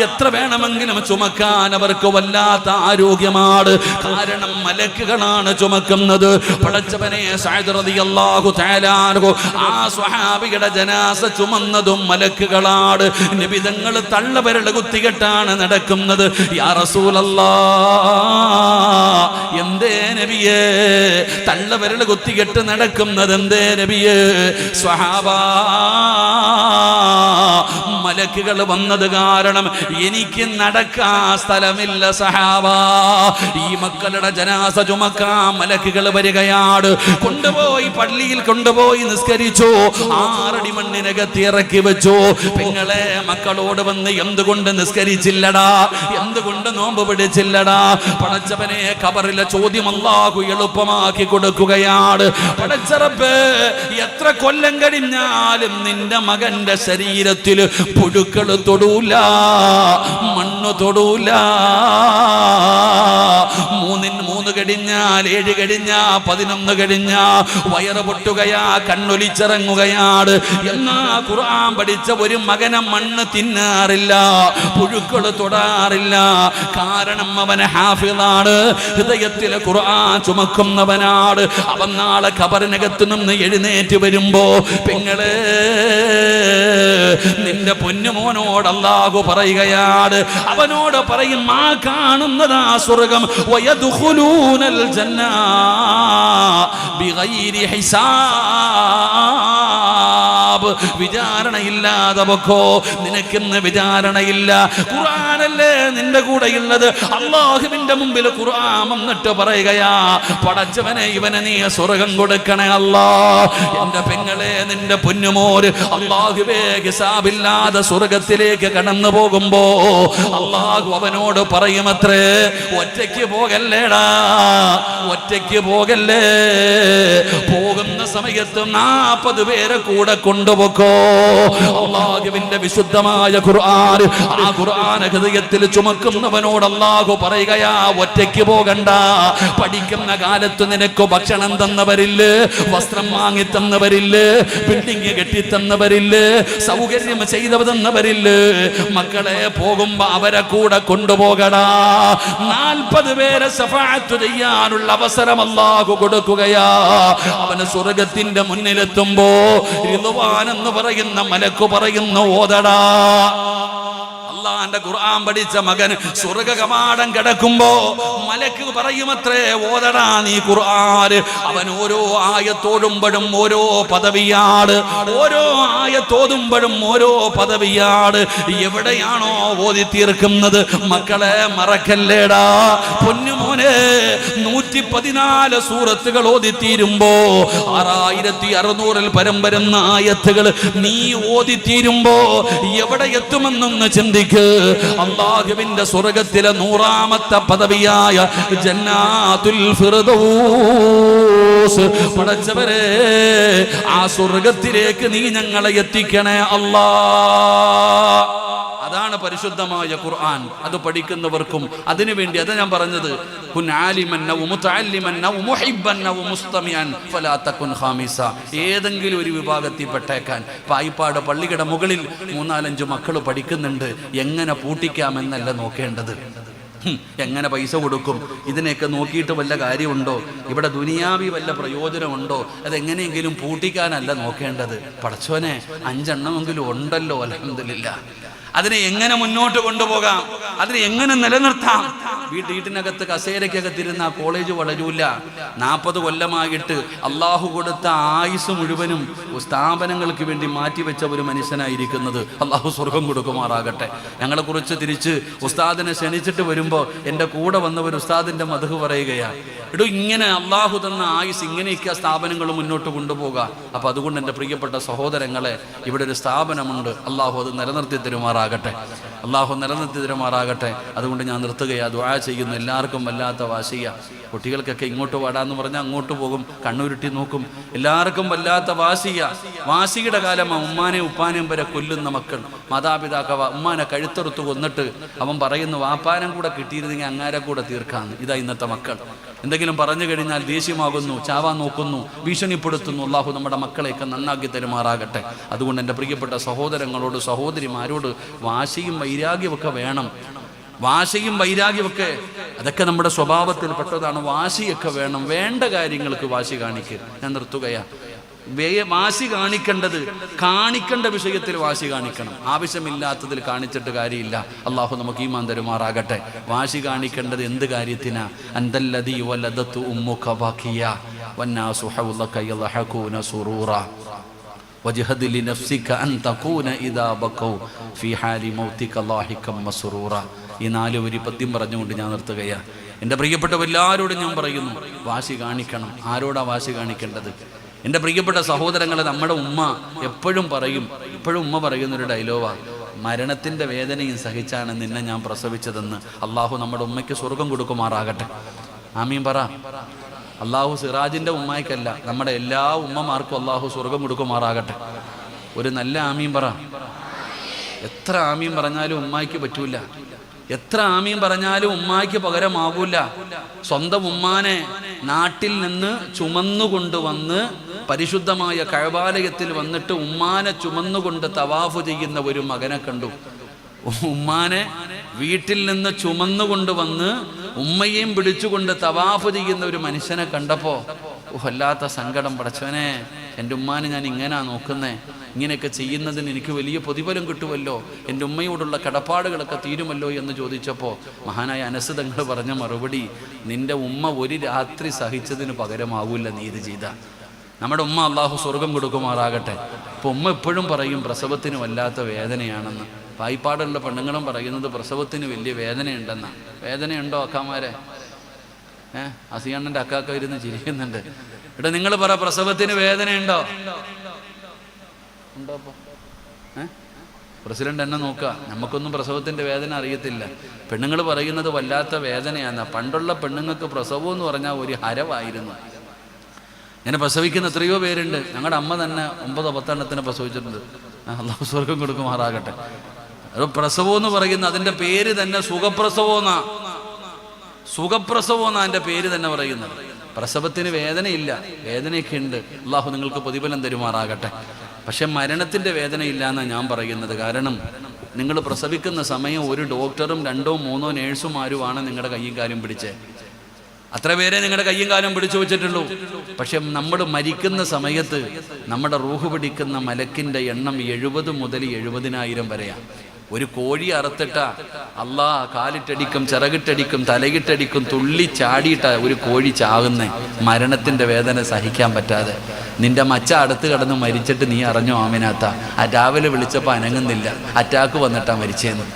എത്ര വേണമെങ്കിലും ചുമക്കാൻ അവർക്ക് വല്ലാത്ത ആരോഗ്യമാണ്. കാരണം മലക്കുകളാണ് ചുമക്കുന്നത്. പടച്ചവനെ, സഅദ് റളിയല്ലാഹു തആല അൻഹു ആ സ്വഹാബിയുടെ ജനാസ ചുമന്നതും മലക്കുകളാണ്. നബി തങ്ങൾ തള്ളവിരൽ കുത്തികെട്ടാണ് നടക്കുന്നത്. യാ റസൂലല്ലാഹ്, എന്തേ നബിയേ തള്ളവിരൽ കുത്തികെട്ട് നടക്കുന്നത് എന്തേ നബിയേ? സ്വഹാബാ, മലക്കുകൾ വന്നത് കാരണം എനിക്ക് നടക്കാൻ സ്ഥലമില്ല സഹാബാ. ഈ മക്കളുടെ ജനാസ ചുമക്കാൻ മലക്കുകൾ വരികയാണ്. കൊണ്ടുപോയി പള്ളിയിൽ കൊണ്ടുപോയി നിസ്കരിച്ചു. 6 അടി മണ്ണിനകത്ത് ഇറക്കി വെച്ചു. പെങ്ങളെ, മക്കളോട് വന്ന് എന്തുകൊണ്ട് നിസ്കരിച്ചില്ലടാ, എന്തുകൊണ്ട് നോമ്പ് പിടിച്ചില്ലടാ? പടച്ചവനെ, ഖബറിലെ ചോദ്യം അല്ലാഹു എളുപ്പമാക്കി കൊടുക്കുകയാണ്. പടച്ചറബ്ബേ, എത്ര കൊല്ലം കഴിഞ്ഞാലും നിന്റെ മകന്റെ ശരീരത്തിൽ പുഴുക്കൾ തൊടൂല, മണ്ണ് തൊടൂല. 3 കഴിഞ്ഞാൽ 7 കഴിഞ്ഞാ 11 കഴിഞ്ഞാ വയറ് പൊട്ടുകയാ, കണ്ണൊലിച്ചിറങ്ങുകയാണ്. എന്നാ ഖുർആൻ പഠിച്ച ഒരു മകനെ മണ്ണ് തിന്നാറില്ല, പുഴുക്കൾ തൊടാറില്ല. കാരണം അവൻ ഹാഫിളാണ്, ഹൃദയത്തിൽ ഖുർആൻ ചുമക്കുന്നവനാണ്. അവൻ നാളെ ഖബറിനകത്ത് നിന്ന് എഴുന്നേറ്റ് വരുമ്പോ പെങ്ങളെ നിന്റെ പൊന്നുമോനോട് അല്ലാഹു പറയുകയാണ്, അവനോട് പറയും ആ കാണുന്നതാ സ്വർഗം, വയദ്ഖുലൂനൽ ജന്ന ബിഗൈരി ഹിസാബ്, വിചാരണയില്ലാതെ വെക്കോ, നിനക്കിന്ന് വിചാരണയില്ല. ഖുർആനല്ലേ നിന്റെ കൂടെയുള്ളത്. അല്ലാഹുവിന്റെ മുമ്പിൽ ഖുർആൻ വന്നിട്ട് പറയുകയാ, പടച്ചവനെ ഇവനെ നീ സ്വർഗം കൊടുക്കണേ അല്ലാ. എന്റെ പെങ്ങളെ നിന്റെ പൊന്നുമോര് അല്ലാഹുവേ ഹിസാബില്ലാതെ സ്വർഗത്തിലേക്ക് കടന്നു പോകുമ്പോ അല്ലാഹു അവനോട് പറയുമത്രേ, ഒറ്റയ്ക്ക് പോകല്ലേടാ, ഒറ്റയ്ക്ക് പോകല്ലേ, പോകുന്ന സമയത്ത് 40 പേരെ കൂടെ കൊണ്ടുപോക്കോ. അല്ലാഹുവിന്റെ വിശുദ്ധമായ ഖുർആൻ, ആ ഖുർആൻ ഹൃദയത്തിൽ ചുമക്കുന്നവനോട് അല്ലാഹു പറയുകയാ, ഒറ്റയ്ക്ക് പോകണ്ട. പഠിക്കുന്ന കാലത്ത് നിനക്ക് ഭക്ഷണം തന്നവരില്ലേ, വസ്ത്രം വാങ്ങി തന്നവരില്ലേ, ബിൽഡിംഗ് കെട്ടിത്തന്നവരില്ലേ, സൗകര്യം ചെയ്തു തന്നവരില്ലേ. മക്കളെ പോകുമ്പോ അവരെ കൂടെ കൊണ്ടുപോകടാ. 40 പേരെ ശഫാഅത്ത് ചെയ്യാനുള്ള അവസരം അല്ലാഹു കൊടുക്കുകയാ. അവന് സ്വർഗത്തിന്റെ മുന്നിലെത്തുമ്പോ റിദ്വാൻ എന്ന് പറയുന്ന മലക്ക് പറയുന്നു, ഓതടാ. അല്ലാഹുവിന്റെ ഖുർആൻ പഠിച്ച മകൻ സ്വർഗ്ഗ കവാടം കടക്കുമ്പോ മലക്ക് പറയുമത്രേ, ഓതടാ നീ ഖുർആൻ. അവൻ ഓരോ ആയത്തോടുമ്പോഴും ഓരോ പദവിയാണ്, ഓരോ ആയത്തോടുമ്പോഴും ഓരോ പദവിയാണ്. എവിടെയാണോ ഓതി തീർക്കുന്നത്, മക്കളെ മറക്കല്ലേടാ. പൊന്നുമോനെ 114 സൂറത്തുകൾ ഓതി തീരുമ്പോ 6600 പരം വരുന്ന ആയത്തുകൾ നീ ഓതി തീരുമ്പോ എവിടെ എത്തുമെന്നൊന്ന് ചിന്തിക്കുക. അല്ലാഹുവിന്റെ സ്വർഗ്ഗത്തിലെ 100ാമത്തെ പദവിയായ ജന്നാത്തുൽ ഫിർദൗസ്, പടച്ചവരെ ആ സ്വർഗ്ഗത്തിലേക്ക് നീ ഞങ്ങളെ എത്തിക്കണേ അല്ലാ. അതാണ് പരിശുദ്ധമായ ഖുർആൻ. അത് പഠിക്കുന്നവർക്കും അതിനുവേണ്ടി അതാ ഞാൻ പറഞ്ഞത്, കുൻ ആലിമൻ ഔ മുതഅല്ലിമൻ ഔ മുഹിബ്ബൻ ഔ മുസ്തമിഅൻ ഫലാ തകുൻ ഖാമിസ. ഏതെങ്കിലും ഒരു വിഭാഗത്തിൽ പെട്ടേക്കാൻ. പായിപ്പാട് പള്ളിയുടെ മുകളിൽ 3-4-5 മക്കൾ പഠിക്കുന്നുണ്ട്. എങ്ങനെ പൂട്ടിക്കാമെന്നല്ല നോക്കേണ്ടത്, എങ്ങനെ പൈസ കൊടുക്കും, ഇതിനെയൊക്കെ നോക്കിയിട്ട് വല്ല കാര്യമുണ്ടോ, ഇവിടെ ദുനിയാവി വല്ല പ്രയോജനമുണ്ടോ, അതെങ്ങനെയെങ്കിലും പൂട്ടിക്കാനല്ല നോക്കേണ്ടത്. പടച്ചോനെ 5 എണ്ണമെങ്കിലും ഉണ്ടല്ലോ, അൽഹംദുലില്ലാ. അതിനെ എങ്ങനെ മുന്നോട്ട് കൊണ്ടുപോകാം, അതിനെ എങ്ങനെ നിലനിർത്താം. വീട്ടിനകത്ത് കസേരയ്ക്കകത്തിരുന്ന കോളേജ് വളരൂല. 40 കൊല്ലമായിട്ട് അള്ളാഹു കൊടുത്ത ആയുസ് മുഴുവനും സ്ഥാപനങ്ങൾക്ക് വേണ്ടി മാറ്റിവെച്ച ഒരു മനുഷ്യനായിരിക്കുന്നത്. അള്ളാഹു സ്വർഗം കൊടുക്കുമാറാകട്ടെ. ഞങ്ങളെ കുറിച്ച് തിരിച്ച് ഉസ്താദിനെ ക്ഷണിച്ചിട്ട് വരുമ്പോൾ എൻ്റെ കൂടെ വന്നവർ ഉസ്താദിൻ്റെ മദ്ഹ് പറയുകയാണ്, എടോ ഇങ്ങനെ അള്ളാഹു തന്ന ആയുസ് ഇങ്ങനെയൊക്കെ സ്ഥാപനങ്ങൾ മുന്നോട്ട് കൊണ്ടുപോകുക. അപ്പം അതുകൊണ്ട് എൻ്റെ പ്രിയപ്പെട്ട സഹോദരങ്ങളെ, ഇവിടെ ഒരു സ്ഥാപനമുണ്ട്. അള്ളാഹു അത് നിലനിർത്തി തരുമാറാകട്ടെ, അള്ളാഹു നിലനിർത്തി തരുമാറാകട്ടെ. അതുകൊണ്ട് ഞാൻ നിർത്തുകയാണ്, ദുആ ചെയ്യുന്നു. എല്ലാവർക്കും വല്ലാത്ത വാശിയ. കുട്ടികൾക്കൊക്കെ ഇങ്ങോട്ട് വാടാന്ന് പറഞ്ഞാൽ അങ്ങോട്ട് പോകും, കണ്ണുരുട്ടി നോക്കും. എല്ലാവർക്കും വല്ലാത്ത വാശിയ. വാശിയുടെ കാലമാണ്. ഉമ്മാനെയും ഉപ്പാനെയും വരെ കൊല്ലുന്ന മക്കൾ. മാതാപിതാക്ക ഉമ്മാനെ കഴുത്തെറുത്ത് കൊന്നിട്ട് അവൻ പറയുന്നു, വാപ്പാനം കൂടെ കിട്ടിയിരുന്നെങ്കിൽ അങ്ങാരെ കൂടെ തീർക്കാന്ന്. ഇതാ ഇന്നത്തെ മക്കൾ. എന്തെങ്കിലും പറഞ്ഞു കഴിഞ്ഞാൽ ദേഷ്യമാകുന്നു, ചാവാൻ നോക്കുന്നു, ഭീഷണിപ്പെടുത്തുന്നു. അള്ളാഹു നമ്മുടെ മക്കളെയൊക്കെ നന്നാക്കി തരുമാറാകട്ടെ. അതുകൊണ്ട് എൻ്റെ പ്രിയപ്പെട്ട സഹോദരങ്ങളോട് സഹോദരിമാരോട് വാശിയും വൈരാഗ്യമൊക്കെ വേണം. വാശിയും വൈരാഗ്യമൊക്കെ അതൊക്കെ നമ്മുടെ സ്വഭാവത്തിൽപ്പെട്ടതാണ്. വാശിയൊക്കെ വേണം. വേണ്ട കാര്യങ്ങൾക്ക് വാശി കാണിക്കുക. ഞാൻ നിർത്തുകയാണ്. വാശി കാണിക്കേണ്ട വിഷയത്തിൽ വാശി കാണിക്കണം. ആവശ്യമില്ലാത്തതിൽ കാണിച്ചിട്ട് കാര്യമില്ല. അള്ളാഹു നമുക്ക് ഈമാൻ തരുമാറാകട്ടെ. വാശി കാണിക്കേണ്ടത് എന്ത് കാര്യത്തിനാ? അന്തല്ലദീ വലദതു ഉമ്മുക ബഖിയ വന്നാസു ഹൗലക യൽഹഖൂന സുറൂറ വജ്ഹദ് ലിനഫ്സിക അൻ തകൂന ഇദാ ബഖൗ ഫീ ഹാലി മൗതിക ലാഹികം മസ്റൂറ. ഈ 4 വരി പദ്യം പറഞ്ഞുകൊണ്ട് ഞാൻ നിർത്തുകയാണ്. എൻ്റെ പ്രിയപ്പെട്ട എല്ലാവരോടും ഞാൻ പറയുന്നു, വാശി കാണിക്കണം. ആരോടാ വാശി കാണിക്കേണ്ടത്? എൻ്റെ പ്രിയപ്പെട്ട സഹോദരങ്ങളെ, നമ്മുടെ ഉമ്മ എപ്പോഴും ഉമ്മ പറയുന്നൊരു ഡയലോഗാണ്, മരണത്തിൻ്റെ വേദനയും സഹിച്ചാണ് നിന്നെ ഞാൻ പ്രസവിച്ചതെന്ന്. അള്ളാഹു നമ്മുടെ ഉമ്മയ്ക്ക് സ്വർഗം കൊടുക്കുമാറാകട്ടെ. ആമീൻ പറ. അള്ളാഹു സിറാജിൻ്റെ ഉമ്മയ്ക്കല്ല, നമ്മുടെ എല്ലാ ഉമ്മമാർക്കും അള്ളാഹു സ്വർഗം കൊടുക്കുമാറാകട്ടെ. ഒരു നല്ല ആമീൻ പറ. എത്ര ആമീൻ പറഞ്ഞാലും ഉമ്മായ്ക്ക് പറ്റൂല. എത്ര ആമീൻ പറഞ്ഞാലും ഉമ്മായ്ക്ക് പകരമാകൂല. സ്വന്തം ഉമ്മാനെ നാട്ടിൽ നിന്ന് ചുമന്നുകൊണ്ടുവന്ന് പരിശുദ്ധമായ കഅബാലയത്തിൽ വന്നിട്ട് ഉമ്മാനെ ചുമന്നുകൊണ്ട് തവാഫ് ചെയ്യുന്ന ഒരു മകനെ കണ്ടു. ഉമ്മാനെ വീട്ടിൽ നിന്ന് ചുമന്നുകൊണ്ടുവന്ന് ഉമ്മയെയും പിടിച്ചുകൊണ്ട് തവാഫ് ചെയ്യുന്ന ഒരു മനുഷ്യനെ കണ്ടപ്പോൾ വല്ലാത്ത സങ്കടം. പടച്ചവനെ, എൻ്റെ ഉമ്മാനെ ഞാൻ ഇങ്ങനെയാ നോക്കുന്നേ, ഇങ്ങനെയൊക്കെ ചെയ്യുന്നതിന് എനിക്ക് വലിയ പ്രതിഫലം കിട്ടുമല്ലോ, എൻ്റെ ഉമ്മയോടുള്ള കടപ്പാടുകളൊക്കെ തീരുമല്ലോ എന്ന് ചോദിച്ചപ്പോൾ മഹാനായ അനസ് തങ്ങൾ പറഞ്ഞ മറുപടി, നിൻ്റെ ഉമ്മ ഒരു രാത്രി സഹിച്ചതിന് പകരമാവില്ല നീ ഇത് ചെയ്ത. നമ്മുടെ ഉമ്മ അള്ളാഹു സ്വർഗം കൊടുക്കുമാറാകട്ടെ. അപ്പോൾ ഉമ്മ എപ്പോഴും പറയും പ്രസവത്തിന് വല്ലാത്ത വേദനയാണെന്ന്. വായ്പാടുള്ള പെണ്ണുങ്ങളും പറയുന്നത് പ്രസവത്തിന് വലിയ വേദനയുണ്ടെന്നാണ്. വേദനയുണ്ടോ അക്കാമാരെ? അസിയണ്ണൻ്റെ അക്കാക്ക ഇരുന്ന് ചിരിക്കുന്നുണ്ട്. ഇവിടെ നിങ്ങൾ പറ, പ്രസവത്തിന് വേദനയുണ്ടോ? ഉണ്ടോ? അപ്പോൾ പ്രസിഡന്റ് എന്നെ നോക്കുക, നമുക്കൊന്നും പ്രസവത്തിൻ്റെ വേദന അറിയത്തില്ല. പെണ്ണുങ്ങൾ പറയുന്നത് വല്ലാത്ത വേദനയാണ്. പണ്ടുള്ള പെണ്ണുങ്ങൾക്ക് പ്രസവം എന്ന് പറഞ്ഞാൽ ഒരു ഹരവായിരുന്നു. ഇങ്ങനെ പ്രസവിക്കുന്ന എത്രയോ പേരുണ്ട്. ഞങ്ങളുടെ അമ്മ തന്നെ 9-10 പ്രസവിച്ചിട്ടുണ്ട്. അള്ളാഹു സ്വർഗം കൊടുക്കുമാറാകട്ടെ. അത് പ്രസവം എന്ന് പറയുന്ന അതിൻ്റെ പേര് തന്നെ സുഖപ്രസവമെന്നാ. സുഖപ്രസവമെന്നാ അതിൻ്റെ പേര് തന്നെ പറയുന്നത്. പ്രസവത്തിന് വേദനയില്ല, വേദനയൊക്കെ ഉണ്ട്. അള്ളാഹു നിങ്ങൾക്ക് പ്രതിഫലം തരുമാറാകട്ടെ. പക്ഷെ മരണത്തിൻ്റെ വേദനയില്ല എന്നാണ് ഞാൻ പറയുന്നത്. കാരണം നിങ്ങൾ പ്രസവിക്കുന്ന സമയം ഒരു ഡോക്ടറും 2-3 നേഴ്സുമാരുമാണ് നിങ്ങളുടെ കയ്യും കാലും പിടിച്ചേ. അത്ര പേരെ നിങ്ങളുടെ കയ്യും കാലും പിടിച്ചു വെച്ചിട്ടുള്ളൂ. പക്ഷെ നമ്മൾ മരിക്കുന്ന സമയത്ത് നമ്മുടെ റൂഹ് പിടിക്കുന്ന മലക്കിൻ്റെ എണ്ണം 70 മുതൽ 70,000 വരെയാണ്. ഒരു കോഴി അറുത്തിട്ട അള്ളാ കാലിട്ടടിക്കും, ചിറകിട്ടടിക്കും, തലകിട്ടടിക്കും, തുള്ളി ചാടിയിട്ട ഒരു കോഴി ചാകുന്നേ, മരണത്തിൻ്റെ വേദന സഹിക്കാൻ പറ്റാതെ. നിന്റെ മച്ച അടുത്ത് കിടന്ന് മരിച്ചിട്ട് നീ അറിഞ്ഞോ ആമിനാത്ത? രാവിലെ വിളിച്ചപ്പോൾ അനങ്ങുന്നില്ല, അറ്റാക്ക് വന്നിട്ടാ മരിച്ചേന്ന്.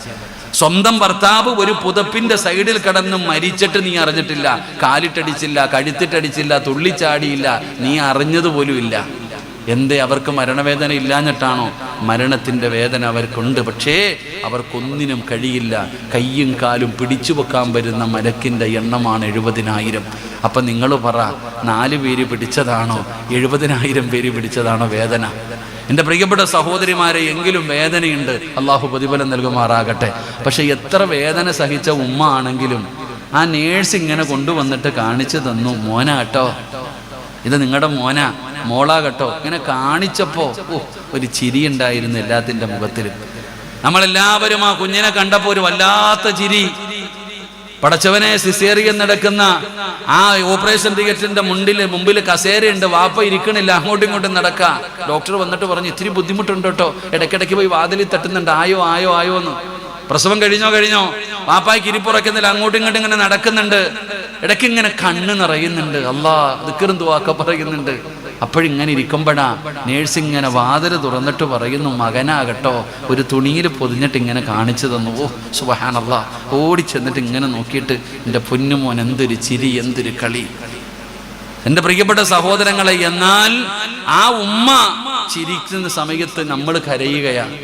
സ്വന്തം ഭർത്താവ് ഒരു പുതപ്പിന്റെ സൈഡിൽ കിടന്ന് മരിച്ചിട്ട് നീ അറിഞ്ഞിട്ടില്ല, കാലിട്ടടിച്ചില്ല, കഴുത്തിട്ടടിച്ചില്ല, തുള്ളിച്ചാടിയില്ല, നീ അറിഞ്ഞതുപോലുമില്ല. എന്തേ? അവർക്ക് മരണവേദന ഇല്ലാഞ്ഞിട്ടാണോ? മരണത്തിൻ്റെ വേദന അവർക്കുണ്ട്. പക്ഷേ അവർക്കൊന്നിനും കഴിയില്ല. കയ്യും കാലും പിടിച്ചു വെക്കാൻ വരുന്ന മലക്കിൻ്റെ എണ്ണമാണ് 70,000. അപ്പം നിങ്ങൾ പറ, 4 പേര് പിടിച്ചതാണോ 70,000 പേര് പിടിച്ചതാണോ വേദന? എൻ്റെ പ്രിയപ്പെട്ട സഹോദരിമാരെ, എങ്കിലും വേദനയുണ്ട്. അള്ളാഹു പ്രതിഫലം നൽകുമാറാകട്ടെ. പക്ഷെ എത്ര വേദന സഹിച്ച ഉമ്മ ആണെങ്കിലും ആ നേഴ്സ് ഇങ്ങനെ കൊണ്ടുവന്നിട്ട് കാണിച്ചു തന്നു, മോനാ കേട്ടോ, ഇത് നിങ്ങളുടെ മോനാ, മോളാ കേട്ടോ. ഇങ്ങനെ കാണിച്ചപ്പോൾ ഒരു ചിരി ഉണ്ടായിരുന്നു എല്ലാത്തിൻ്റെ മുഖത്തിലും. നമ്മളെല്ലാവരും ആ കുഞ്ഞിനെ കണ്ടപ്പോൾ ഒരു വല്ലാത്ത ചിരി. പടച്ചവനെ, സിസേറിയൻ നടക്കുന്ന ആ ഓപ്പറേഷൻ തിയേറ്ററിന്റെ മുമ്പിൽ കസേരയുണ്ട്, വാപ്പ ഇരിക്കണില്ല, അങ്ങോട്ടും ഇങ്ങോട്ടും നടക്കുക. ഡോക്ടർ വന്നിട്ട് പറഞ്ഞു, ഇത്തിരി ബുദ്ധിമുട്ടുണ്ട് കേട്ടോ, ഇടയ്ക്കിടയ്ക്ക് പോയി വാതിലിൽ തട്ടുന്നുണ്ട്, ആയോ ആയോ ആയോ എന്ന്. പ്രസവം കഴിഞ്ഞോ, വാപ്പായ്ക്ക് ഇരിപ്പുറക്കുന്നില്ല, അങ്ങോട്ടും ഇങ്ങോട്ടും ഇങ്ങനെ നടക്കുന്നുണ്ട്, ഇടയ്ക്ക് ഇങ്ങനെ കണ്ണ് നിറയുന്നുണ്ട്, അല്ലാ ദിക്റും ദുആക്കെ പറയുന്നുണ്ട്. അപ്പോഴിങ്ങനെ ഇരിക്കുമ്പോഴാ നേഴ്സ് ഇങ്ങനെ വാതിൽ തുറന്നിട്ട് പറയുന്നു, മകനാകട്ടോ ഒരു തുണിയിൽ പൊതിഞ്ഞിട്ട് ഇങ്ങനെ കാണിച്ചു തന്നു. ഓ സുബ്ഹാനല്ലാഹ്. ഓടി ചെന്നിട്ട് ഇങ്ങനെ നോക്കിയിട്ട്, എൻ്റെ പൊന്നുമോൻ എന്തൊരു ചിരി, എന്തൊരു കളി. എൻ്റെ പ്രിയപ്പെട്ട സഹോദരങ്ങളെ, എന്നാൽ ആ ഉമ്മ ചിരിക്കുന്ന സമയത്ത് നമ്മൾ കരയുകയാണ്.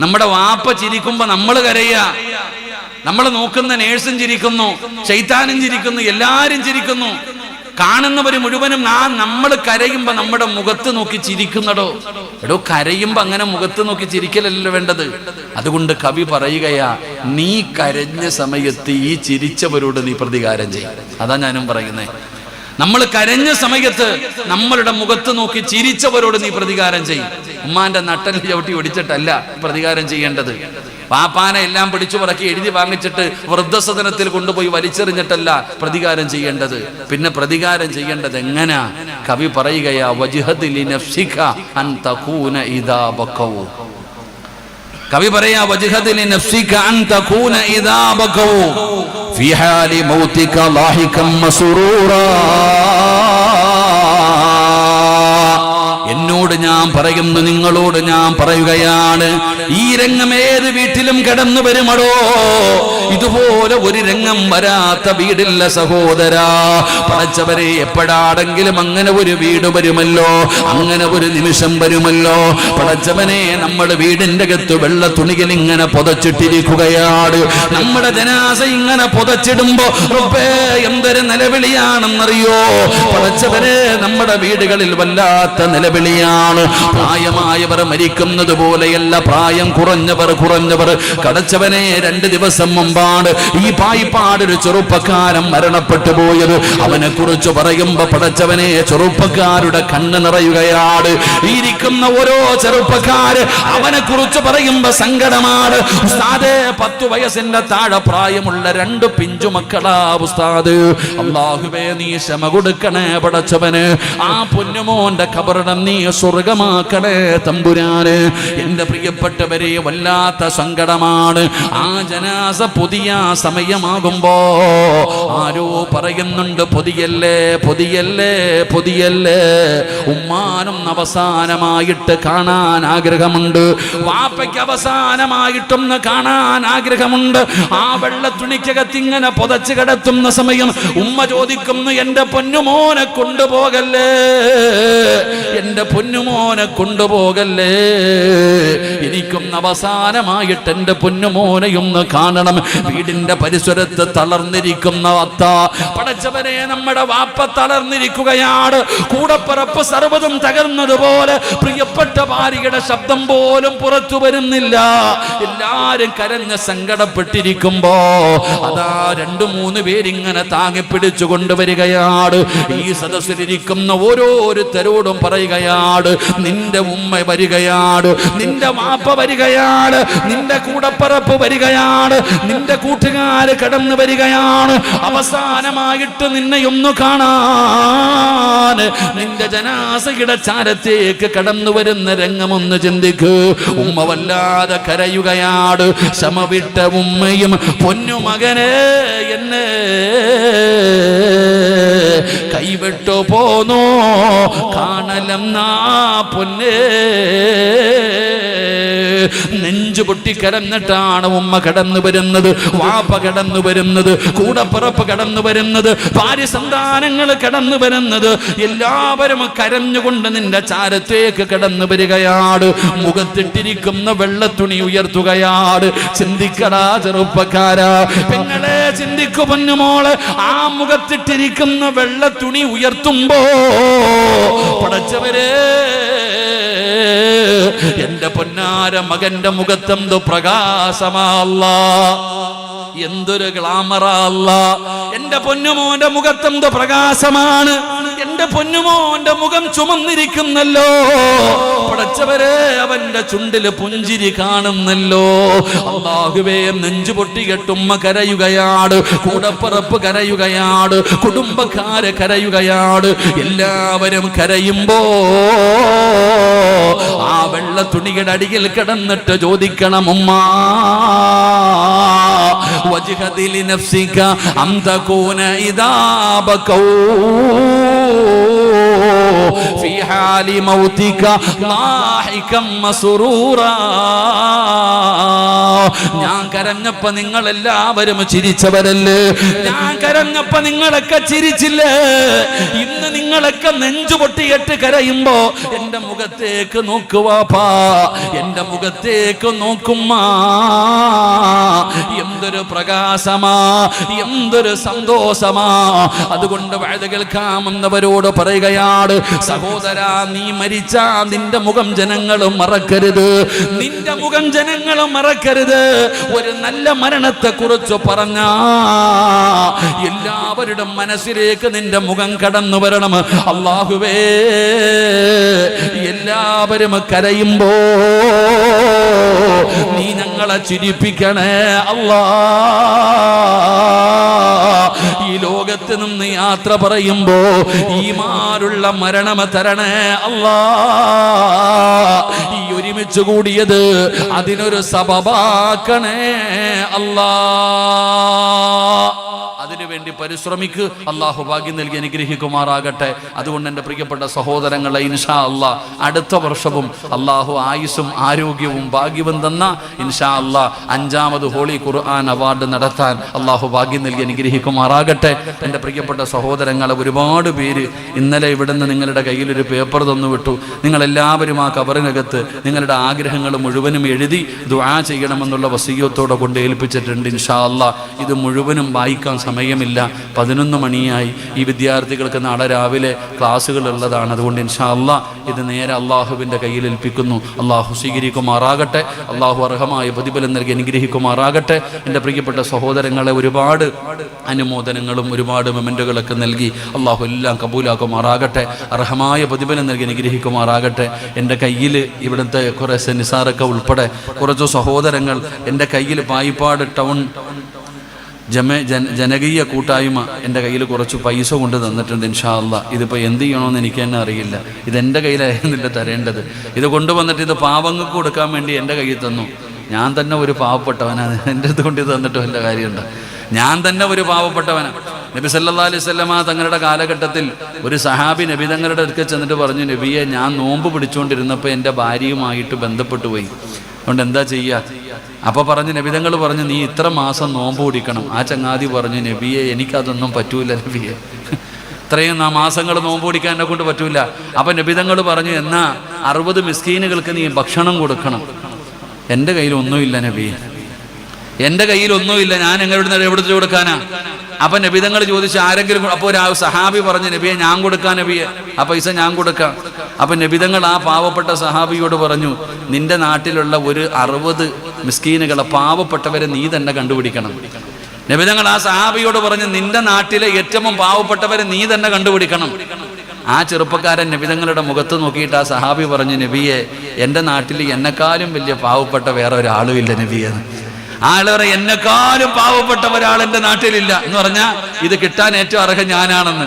നമ്മുടെ വാപ്പ ചിരിക്കുമ്പോൾ നമ്മൾ കരയുക. നമ്മൾ നോക്കുന്ന നേഴ്സും ചിരിക്കുന്നു, ശൈത്താനും ചിരിക്കുന്നു, എല്ലാവരും ചിരിക്കുന്നു. കാണുന്നവര് മുഴുവനും നമ്മൾ കരയുമ്പോ നമ്മുടെ മുഖത്ത് നോക്കി ചിരിക്കുന്നടോ. എടോ, കരയുമ്പോ അങ്ങനെ മുഖത്ത് നോക്കി ചിരിക്കലല്ലോ വേണ്ടത്. അതുകൊണ്ട് കവി പറയുകയാ, നീ കരഞ്ഞ സമയത്ത് ഈ ചിരിച്ചവരോട് നീ പ്രതികാരം ചെയ്യും. അതാ ഞാനും പറയുന്നേ. നമ്മൾ കരഞ്ഞ സമയത്ത് നമ്മളുടെ മുഖത്ത് നോക്കി ചിരിച്ചവരോട് നീ പ്രതികാരം ചെയ്യും. ഉമ്മാന്റെ നട്ടൽ ചവിട്ടി ഒടിച്ചിട്ടല്ല പ്രതികാരം ചെയ്യേണ്ടത്. പാപ്പാനെ എല്ലാം പിടിച്ചു പറക്കി എഴുതി വാങ്ങിച്ചിട്ട് വൃദ്ധസദനത്തിൽ കൊണ്ടുപോയി വലിച്ചെറിഞ്ഞിട്ടല്ല പ്രതികാരം ചെയ്യേണ്ടത്. പിന്നെ പ്രതികാരം ചെയ്യേണ്ടത് എങ്ങനാ? കവി പറയുകയാ, വജ്ഹദ് ലിനഫ്സിക അൻ തകൂന ഇദാ ബഖൗ. കവി പറയാ, വജ്ഹദ് ലിനഫ്സിക അൻ തകൂന ഇദാ ബഖൗ ഫീ ഹാലി മൗതിക ലാഹികം മസ്റൂറാ. എന്നോട് ഞാൻ പറയുന്നു, നിങ്ങളോട് ഞാൻ പറയുകയാണ്, ഈ രംഗം ഏത് വീട്ടിലും കടന്നു വരുമടോ. ഇതുപോലെ ഒരു രംഗം വരാത്ത വീടില്ല സഹോദരാ. പടച്ചവരെ, എപ്പോഴാണെങ്കിലും അങ്ങനെ ഒരു വീട് വരുമല്ലോ, അങ്ങനെ ഒരു നിമിഷം വരുമല്ലോ. പടച്ചവനെ, നമ്മുടെ വീടിന്റെ അകത്ത് വെള്ള തുണികൾ ഇങ്ങനെ പുതച്ചിട്ടിരിക്കുകയാണ്. നമ്മുടെ ജനാസ ഇങ്ങനെ പുതച്ചിടുമ്പോ റബ്ബേ എന്തൊരു നിലവിളിയാണെന്നറിയോ. പടച്ചവരെ, നമ്മുടെ വീടുകളിൽ വല്ലാത്ത നിലവിളിയാണ്. പ്രായമായവർ മരിക്കുന്നത് പോലെയല്ല, പ്രായം കുറഞ്ഞവർ. കടച്ചവനെ, 2 ദിവസം മുമ്പ് മുമ്പാണ് ഈ പായിപ്പാട് ഒരു ചെറുപ്പക്കാരൻ മരണപ്പെട്ടു പോയത്. അവനെ കുറിച്ച് പറയുമ്പോ പടച്ചവനെ ചെറുപ്പക്കാരുടെ കണ്ണ് നിറയുകയാണ്. ഇരിക്കുന്ന ഓരോ ചെറുപ്പക്കാര് അവനെ കുറിച്ച് പറയുമ്പോ സങ്കടമാണ്. ഉസ്താദേ 10 വയസ്സിന്റെ താഴെ പ്രായമുള്ള 2 പിഞ്ചു മക്കളാ ഉസ്താദ്. അല്ലാഹുവേ നീ ക്ഷമ കൊടുക്കണേ പടച്ചവന്. ആ പൊന്നുമോന്റെ ഖബറിടം നീ സ്വർഗമാക്കണേ തമ്പുരാന്. എന്റെ പ്രിയപ്പെട്ടവരെ വല്ലാത്ത സങ്കടമാണ്. ആ ജനാസ പുതിയ സമയമാകുമ്പോ ആരോ പറയുന്നുണ്ട് പൊതിയല്ലേ പൊതിയല്ലേ പൊതിയല്ലേ. ഉമ്മാനും അവസാനമായിട്ട് കാണാൻ ആഗ്രഹമുണ്ട്, വാപ്പയ്ക്ക് അവസാനമായിട്ടൊന്ന് കാണാൻ ആഗ്രഹമുണ്ട്. ആ വെള്ളത്തുണിക്കകത്ത് ഇങ്ങനെ പുതച്ച് കിടത്തുന്ന സമയം ഉമ്മ ചോദിക്കുന്നു, എന്റെ പൊന്നുമോനെ കൊണ്ടുപോകല്ലേ, എന്റെ പൊന്നുമോനെ കൊണ്ടുപോകല്ലേ, എനിക്കൊന്ന് അവസാനമായിട്ട് എന്റെ പൊന്നുമോനെയൊന്ന് കാണണം. വീടിന്റെ പരിസരത്ത് തളർന്നിരിക്കുന്ന അത്ത, പടച്ചവനെ നമ്മുടെ വാപ്പ തളർന്നിരിക്കുകയാണ്. കൂടപ്പിറപ്പ് സർവ്വതും തകർന്നതുപോലെ പ്രിയപ്പെട്ട ഭാര്യയുടെ ശബ്ദം പോലും പുറത്തു വരുന്നില്ല. എല്ലാരും കരഞ്ഞ് സങ്കടപ്പെട്ടിരിക്കുമ്പോ അതാ 2-3 പേരിങ്ങനെ താങ്ങിപ്പിടിച്ചു കൊണ്ടുവരികയാണ്. ഈ സദസ്സിലിരിക്കുന്ന ഓരോരുത്തരോടും പറയുകയാണ്, നിന്റെ ഉമ്മ വരികയാണ്, നിന്റെ വാപ്പ വരികയാണ്, നിന്റെ കൂടപ്പിറപ്പ് വരികയാണ്, നിന്റെ കൂട്ടുകാര് കടന്നു വരികയാണ്. അവസാനമായിട്ട് നിന്നെയൊന്നു കാണാൻ നിന്റെ ജനാസയുടെ ചാരത്തേക്ക് കടന്നു വരുന്ന രംഗമൊന്ന് ചിന്തിക്ക്. ഉമ്മ വല്ലാതെ കരയുകയാണ്. ശമവിട്ട ഉമ്മയും പൊന്നുമകനെ എന്നെ കൈവിട്ടു പോന്നോ കാണലം നാ പൊന്നേ. നെഞ്ചു പൊട്ടി കരഞ്ഞിട്ടാണ് ഉമ്മ കടന്നു വരുന്നത്, വാപ്പ കടന്നു വരുന്നത്, കൂടപ്പിറപ്പ് കടന്നു വരുന്നത്, ഭാര്യ സന്താനങ്ങൾ കടന്നു വരുന്നത്. എല്ലാവരും കരഞ്ഞുകൊണ്ട് നിന്റെ ചാരത്തേക്ക് കടന്നു വരികയാണ്. മുഖത്തിട്ടിരിക്കുന്ന വെള്ളത്തുണി ഉയർത്തുകയാണ്. ചിന്തിക്കടാ ചെറുപ്പക്കാരാ, പെങ്ങളെ ചിന്തിക്കു പൊന്നുമോള്. ആ മുഖത്തിട്ടിരിക്കുന്ന വെള്ളത്തുണി ഉയർത്തുമ്പോ പടച്ചവരെ എന്റെ പൊന്നാര മകന്റെ മുഖത്തെന്തു പ്രകാശമല്ല, എന്തൊരു ഗ്ലാമറല്ല. എന്റെ പൊന്നുമോന്റെ മുഖത്തെന്ത് പ്രകാശമാണ്. എന്റെ പൊന്നുമോന്റെ മുഖം ചുമന്നിരിക്കുന്നല്ലോ പടച്ചവരെ, അവന്റെ ചുണ്ടില് പുഞ്ചിരി കാണുന്നല്ലോ. അല്ലാഹുവേ നെഞ്ചു പൊട്ടികെട്ടുമ്മ കരയുകയാണ്, കൂടപ്പിറപ്പ് കരയുകയാണ്, കുടുംബക്കാര് കരയുകയാണ്. എല്ലാവരും കരയുമ്പോ ആ വെള്ള തുണിയുടെ അടിയിൽ കിടന്നിട്ട് ചോദിക്കണം, ഉമ്മ وجهد لنفسك أن تكون إذا بكوا في حال موتك ضاحكا مسرورا. ഞാൻ കരഞ്ഞപ്പോ നിങ്ങൾ എല്ലാവരും ചിരിച്ചവരല്ലേ, ഞാൻ കരഞ്ഞപ്പോ നിങ്ങളൊക്കെ ചിരിച്ചില്ലേ. ഇന്ന് നിങ്ങളൊക്കെ നെഞ്ചു പൊട്ടിയിട്ട് കരയുമ്പോ എന്റെ മുഖത്തേക്ക് നോക്കുവാപ്പാ, എന്റെ മുഖത്തേക്ക് നോക്കുമ്മാ. എന്തൊരു പ്രകാശമാ, എന്തൊരു സന്തോഷമാ. അതുകൊണ്ട് വഅദ കേൾക്കാമെന്നവരോട് പറയുകയാണ്, സഹോദരാ നീ മരിച്ചാ നിന്റെ മുഖം ജനങ്ങളും മറക്കരുത്, നിന്റെ മുഖം ജനങ്ങളും മറക്കരുത്. ഒരു നല്ല മരണത്തെ കുറിച്ച് പറഞ്ഞ എല്ലാവരുടെ മനസ്സിലേക്ക് നിന്റെ മുഖം കടന്നു വരണം. അല്ലാഹുവേ എല്ലാവരും കരയുമ്പോ നീ ഞങ്ങളെ ചിരിപ്പിക്കണേ അല്ലാ. ഈ ലോകത്ത് നിന്ന് യാത്ര പറയുമ്പോ ഈമാനുള്ള മരണം തരണേ അല്ലാ. ഈ ഒരുമിച്ച് കൂടിയത് അതിനൊരു സബബാക്കണേ അല്ലാ. അതിനുവേണ്ടി പരിശ്രമിക്ക്. അള്ളാഹു ഭാഗ്യം നൽകി അനുഗ്രഹിക്കുമാറാകട്ടെ. അതുകൊണ്ട് എൻ്റെ പ്രിയപ്പെട്ട സഹോദരങ്ങളെ, ഇൻഷാ അല്ലാ അടുത്ത വർഷവും അള്ളാഹു ആയുസ്സും ആരോഗ്യവും ഭാഗ്യവും തന്ന ഇൻഷാ അല്ലാ 5ാമത് ഹോളി ഖുർആൻ അവാർഡ് നടത്താൻ അള്ളാഹു ഭാഗ്യം നൽകി അനുഗ്രഹിക്കുമാറാകട്ടെ. എൻ്റെ പ്രിയപ്പെട്ട സഹോദരങ്ങളെ, ഒരുപാട് പേര് ഇന്നലെ ഇവിടുന്ന് നിങ്ങളുടെ കയ്യിലൊരു പേപ്പർ തന്നു വിട്ടു. നിങ്ങളെല്ലാവരും ആ കബറിനകത്ത് നിങ്ങളുടെ ആഗ്രഹങ്ങൾ മുഴുവനും എഴുതി ദുആ ചെയ്യണമെന്നുള്ള വസിയ്യത്തോടെ കൊണ്ട് ഏൽപ്പിച്ചിട്ടുണ്ട്. ഇൻഷാ അല്ലാ ഇത് മുഴുവനും വായിക്കാൻ സമയം സമയമില്ല, 11 മണിയായി. ഈ വിദ്യാർത്ഥികൾക്ക് നാളെ രാവിലെ ക്ലാസ്സുകൾ ഉള്ളതാണ്. അതുകൊണ്ട് ഇൻഷാ അല്ലാഹ് ഇത് നേരെ അള്ളാഹുവിൻ്റെ കയ്യിൽ ഏൽപ്പിക്കുന്നു. അള്ളാഹു സ്വീകരിക്കുമാറാകട്ടെ, അള്ളാഹു അർഹമായ പ്രതിഫലം നൽകി അനുഗ്രഹിക്കുമാറാകട്ടെ. എൻ്റെ പ്രിയപ്പെട്ട സഹോദരങ്ങളെ, ഒരുപാട് അനുമോദനങ്ങളും ഒരുപാട് മൊമെൻറ്റുകളൊക്കെ നൽകി അള്ളാഹു എല്ലാം കബൂലാക്കുമാറാകട്ടെ, അർഹമായ പ്രതിഫലം നൽകി അനുഗ്രഹിക്കുമാറാകട്ടെ. എൻ്റെ കയ്യിൽ ഇവിടുത്തെ കുറേ നിസാറൊക്കെ ഉൾപ്പെടെ കുറച്ച് സഹോദരങ്ങൾ എൻ്റെ കയ്യിൽ പായിപ്പാട് ടൗൺ ജനകീയ കൂട്ടായ്മ എൻ്റെ കയ്യിൽ കുറച്ച് പൈസ കൊണ്ട് തന്നിട്ടുണ്ട്. ഇൻഷാ അല്ലാഹ് ഇതിപ്പോൾ എന്ത് ചെയ്യണമെന്ന് എനിക്ക് തന്നെ അറിയില്ല. ഇതെൻ്റെ കയ്യിലായിരുന്നില്ല തരേണ്ടത്. ഇത് കൊണ്ടുവന്നിട്ട് ഇത് പാവങ്ങൾക്ക് കൊടുക്കാൻ വേണ്ടി എൻ്റെ കയ്യിൽ തന്നു. ഞാൻ തന്നെ ഒരു പാവപ്പെട്ടവനാണ്, എൻ്റെ അടുത്ത് കൊണ്ട് തന്നിട്ട് വല്ല കാര്യമുണ്ട്? ഞാൻ തന്നെ ഒരു പാവപ്പെട്ടവനാണ്. നബി സല്ലല്ലാഹു അലൈഹി വസല്ലമ തങ്ങളുടെ കാലഘട്ടത്തിൽ ഒരു സഹാബി നബി തങ്ങളുടെ അടുക്കൽ ചെന്നിട്ട് പറഞ്ഞു, നബിയെ, ഞാൻ നോമ്പ് പിടിച്ചുകൊണ്ടിരുന്നപ്പോൾ എൻ്റെ ഭാര്യയുമായിട്ട് ബന്ധപ്പെട്ടു പോയി, അതുകൊണ്ട് എന്താ ചെയ്യുക? അപ്പോൾ പറഞ്ഞു, നബിതങ്ങൾ പറഞ്ഞു, നീ ഇത്ര മാസം നോമ്പ് പിടിക്കണം. ആ ചങ്ങാതി പറഞ്ഞു, നബിയെ, എനിക്കതൊന്നും പറ്റൂല നബിയെ, ഇത്രയും മാസങ്ങൾ നോമ്പ് പിടിക്കാൻ എന്നെ കൊണ്ട് പറ്റൂല. അപ്പം നബിതങ്ങൾ പറഞ്ഞു, എന്നാ 60 മിസ്കീനുകൾക്ക് നീ ഭക്ഷണം കൊടുക്കണം. എൻ്റെ കയ്യിലൊന്നുമില്ല നബിയെ, എൻ്റെ കയ്യിലൊന്നുമില്ല, ഞാൻ എവിടുത്തെ കൊടുക്കാനാ? അപ്പം നബിതങ്ങൾ ചോദിച്ചു, ആരെങ്കിലും? അപ്പോൾ ഒരു സഹാബി പറഞ്ഞു, നബിയെ, ഞാൻ കൊടുക്കാം നബിയെ, ആ പൈസ ഞാൻ കൊടുക്കാം. അപ്പം നബിതങ്ങൾ ആ പാവപ്പെട്ട സഹാബിയോട് പറഞ്ഞു, നിന്റെ നാട്ടിലുള്ള ഒരു 60 മിസ്കീനുകളെ, പാവപ്പെട്ടവരെ നീ തന്നെ കണ്ടുപിടിക്കണം. നബിതങ്ങൾ ആ സഹാബിയോട് പറഞ്ഞു, നിന്റെ നാട്ടിലെ ഏറ്റവും പാവപ്പെട്ടവരെ നീ തന്നെ കണ്ടുപിടിക്കണം. ആ ചെറുപ്പക്കാരൻ നബിതങ്ങളുടെ മുഖത്ത് നോക്കിയിട്ട് ആ സഹാബി പറഞ്ഞു, നബിയെ, എൻ്റെ നാട്ടിൽ എന്നെക്കാളും വലിയ പാവപ്പെട്ട വേറെ ഒരാളും ഇല്ല നബിയെ. ആളേറെ എന്നെക്കാളും പാവപ്പെട്ട ഒരാൾ എൻ്റെ നാട്ടിലില്ല എന്ന് പറഞ്ഞാൽ ഇത് കിട്ടാൻ ഏറ്റവും അർഹം ഞാനാണെന്ന്.